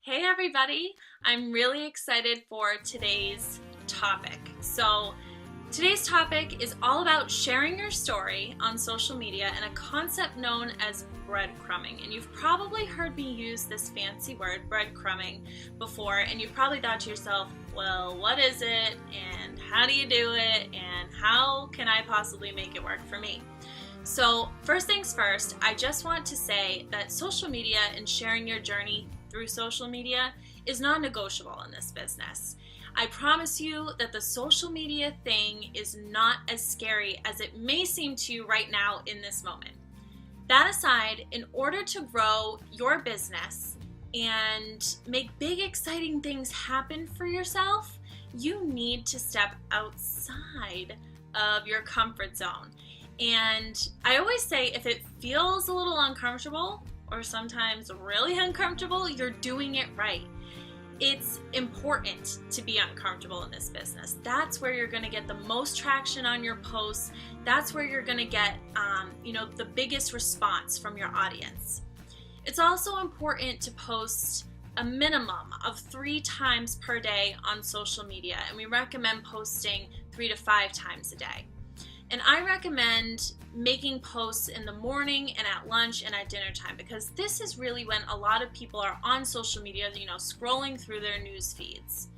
Hey everybody, I'm really excited for today's topic. Today's topic is all about sharing your story on social media and a concept known as breadcrumbing. And you've probably heard me use this fancy word, breadcrumbing, before, and you've probably thought to yourself, well, what is it, and how do you do it, and how can I possibly make it work for me? So, first things first, I just want to say that social media and sharing your journey through social media is non-negotiable in this business. I promise you that the social media thing is not as scary as it may seem to you right now in this moment. That aside, in order to grow your business and make big exciting things happen for yourself, you need to step outside of your comfort zone. And I always say if it feels a little uncomfortable or sometimes really uncomfortable, you're doing it right. It's important to be uncomfortable in this business. That's where you're going to get the most traction on your posts. That's where you're going to get the biggest response from your audience. It's also important to post a minimum of 3 times per day on social media, and we recommend posting 3 to 5 times a day. And I recommend making posts in the morning and at lunch and at dinner time, because this is really when a lot of people are on social media, scrolling through their news feeds.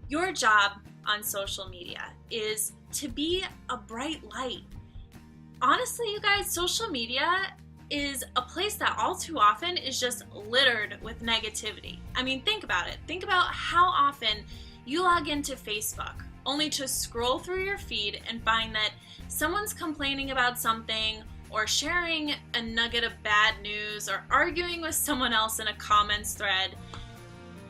Your job on social media is to be a bright light. Honestly, you guys, social media is a place that all too often is just littered with negativity. I mean, think about it. Think about how often you log into Facebook only to scroll through your feed and find that someone's complaining about something or sharing a nugget of bad news or arguing with someone else in a comments thread.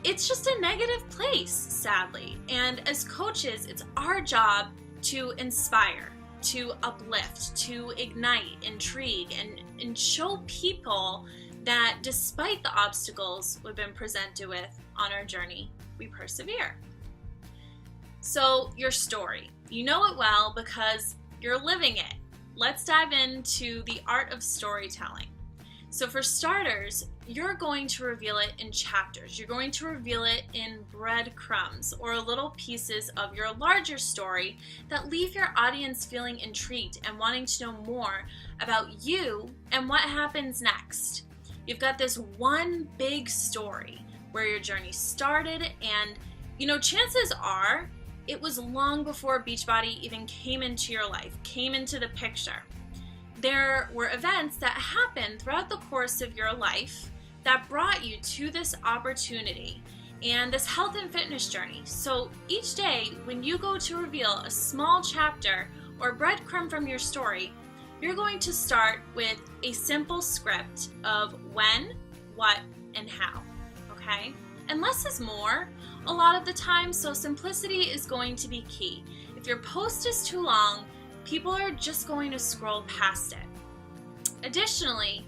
It's just a negative place, sadly. And as coaches, it's our job to inspire, to uplift, to ignite, intrigue, and show people that despite the obstacles we've been presented with on our journey, we persevere. So, your story. You know it well because you're living it. Let's dive into the art of storytelling. So for starters, you're going to reveal it in chapters. You're going to reveal it in breadcrumbs or little pieces of your larger story that leave your audience feeling intrigued and wanting to know more about you and what happens next. You've got this one big story where your journey started, and chances are it was long before Beachbody even came into your life, came into the picture. There were events that happened throughout the course of your life that brought you to this opportunity and this health and fitness journey. So each day when you go to reveal a small chapter or breadcrumb from your story, you're going to start with a simple script of when, what, and how, okay? And less is more a lot of the time, so simplicity is going to be key. If your post is too long, people are just going to scroll past it. Additionally,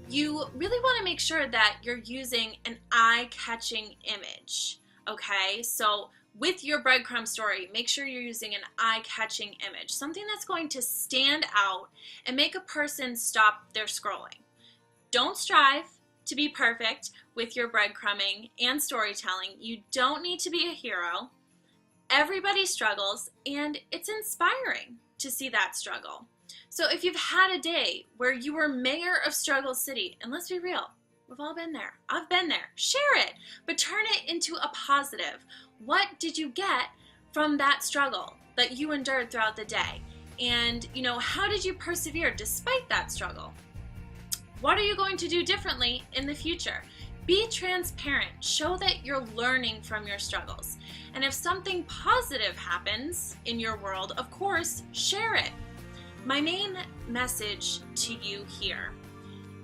you really want to make sure that you're using an eye-catching image, okay? So with your breadcrumb story, make sure you're using an eye-catching image, something that's going to stand out and make a person stop their scrolling. Don't strive to be perfect with your breadcrumbing and storytelling. You don't need to be a hero. Everybody struggles, and it's inspiring to see that struggle. So if you've had a day where you were mayor of Struggle City, and let's be real, we've all been there. I've been there. Share it, but turn it into a positive. What did you get from that struggle that you endured throughout the day? And, how did you persevere despite that struggle? What are you going to do differently in the future? Be transparent. Show that you're learning from your struggles. And if something positive happens in your world, of course, share it. My main message to you here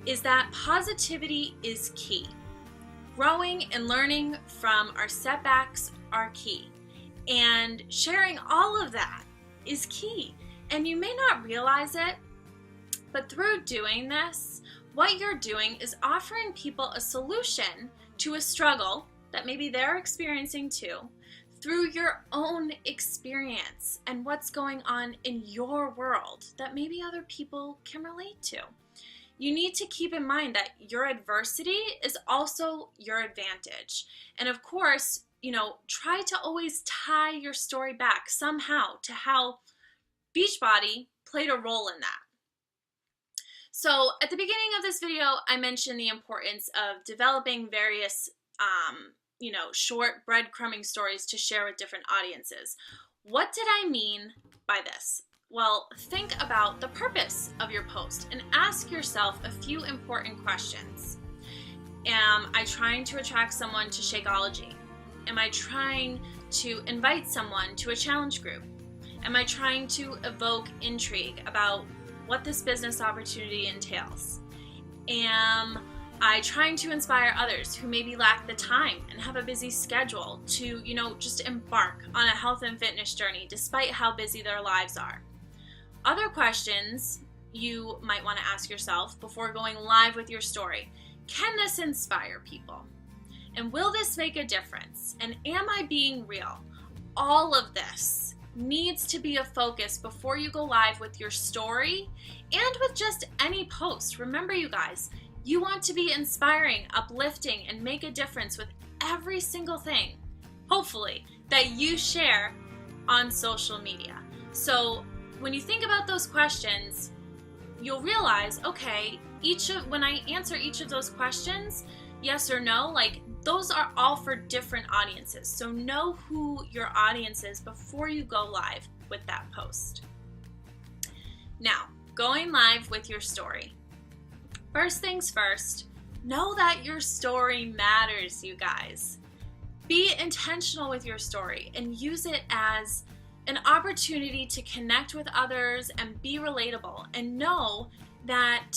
is that positivity is key. Growing and learning from our setbacks are key. And sharing all of that is key. And you may not realize it, but through doing this, what you're doing is offering people a solution to a struggle that maybe they're experiencing too, through your own experience and what's going on in your world that maybe other people can relate to. you need to keep in mind that your adversity is also your advantage. And of course, try to always tie your story back somehow to how Beachbody played a role in that. So at the beginning of this video, I mentioned the importance of developing various, short breadcrumbing stories to share with different audiences. What did I mean by this? Well, think about the purpose of your post and ask yourself a few important questions. Am I trying to attract someone to Shakeology? Am I trying to invite someone to a challenge group? Am I trying to evoke intrigue about what this business opportunity entails? Am I trying to inspire others who maybe lack the time and have a busy schedule to, just embark on a health and fitness journey despite how busy their lives are? Other questions you might want to ask yourself before going live with your story. Can this inspire people? And will this make a difference? And am I being real? All of this needs to be a focus before you go live with your story and with just any post. Remember, you guys, you want to be inspiring, uplifting, and make a difference with every single thing, hopefully, that you share on social media. So when you think about those questions, you'll realize, okay, when I answer each of those questions, yes or no, those are all for different audiences. So know who your audience is before you go live with that post. Now, going live with your story. First things first, know that your story matters, you guys. Be intentional with your story and use it as an opportunity to connect with others and be relatable, and know that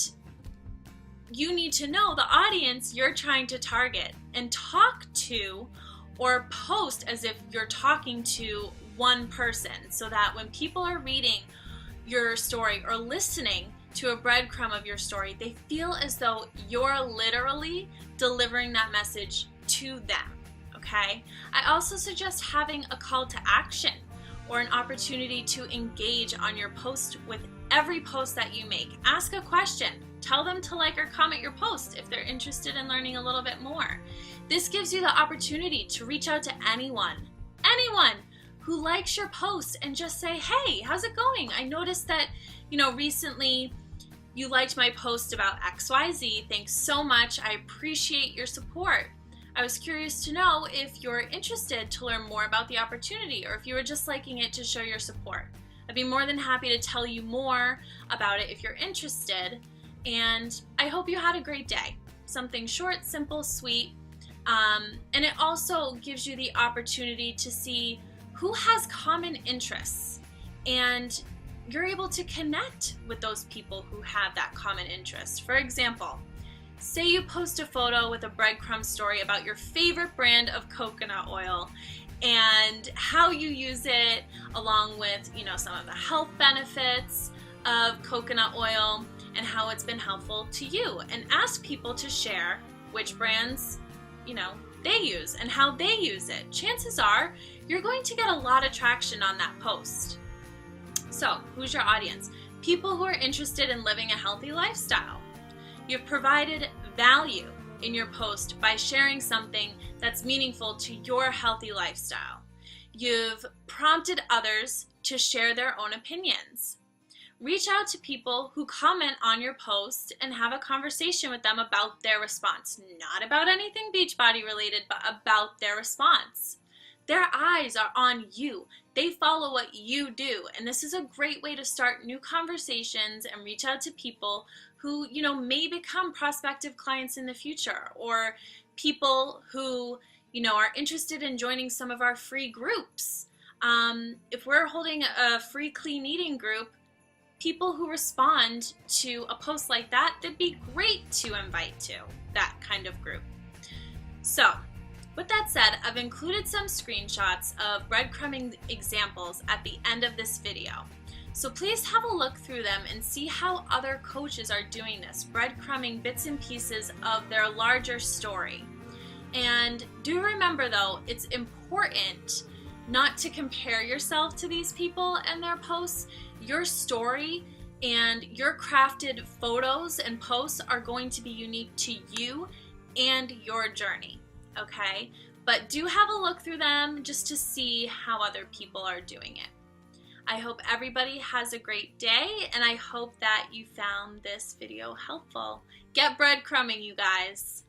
you need to know the audience you're trying to target and talk to or post as if you're talking to one person, so that when people are reading your story or listening to a breadcrumb of your story, they feel as though you're literally delivering that message to them, okay? I also suggest having a call to action or an opportunity to engage on your post with every post that you make. Ask a question. Tell them to like or comment your post if they're interested in learning a little bit more. This gives you the opportunity to reach out to anyone who likes your post and just say, hey, how's it going? I noticed that, recently you liked my post about XYZ. Thanks so much. I appreciate your support. I was curious to know if you're interested to learn more about the opportunity, or if you were just liking it to show your support. I'd be more than happy to tell you more about it if you're interested. And I hope you had a great day. Something short, simple, sweet. And it also gives you the opportunity to see who has common interests. And you're able to connect with those people who have that common interest. For example, say you post a photo with a breadcrumb story about your favorite brand of coconut oil and how you use it, along with, some of the health benefits of coconut oil and how it's been helpful to you, and ask people to share which brands, they use and how they use it. Chances are you're going to get a lot of traction on that post. So, who's your audience? People who are interested in living a healthy lifestyle. You've provided value in your post by sharing something that's meaningful to your healthy lifestyle. You've prompted others to share their own opinions. Reach out to people who comment on your post and have a conversation with them about their response. Not about anything Beachbody related, but about their response. Their eyes are on you. They follow what you do. And this is a great way to start new conversations and reach out to people who, may become prospective clients in the future, or people who, are interested in joining some of our free groups. If we're holding a free clean eating group, people who respond to a post like that, that'd be great to invite to that kind of group. So, with that said, I've included some screenshots of breadcrumbing examples at the end of this video. So please have a look through them and see how other coaches are doing this, breadcrumbing bits and pieces of their larger story. And do remember though, it's important not to compare yourself to these people and their posts. Your story and your crafted photos and posts are going to be unique to you and your journey, okay? But do have a look through them just to see how other people are doing it. I hope everybody has a great day, and I hope that you found this video helpful. Get breadcrumbing, you guys.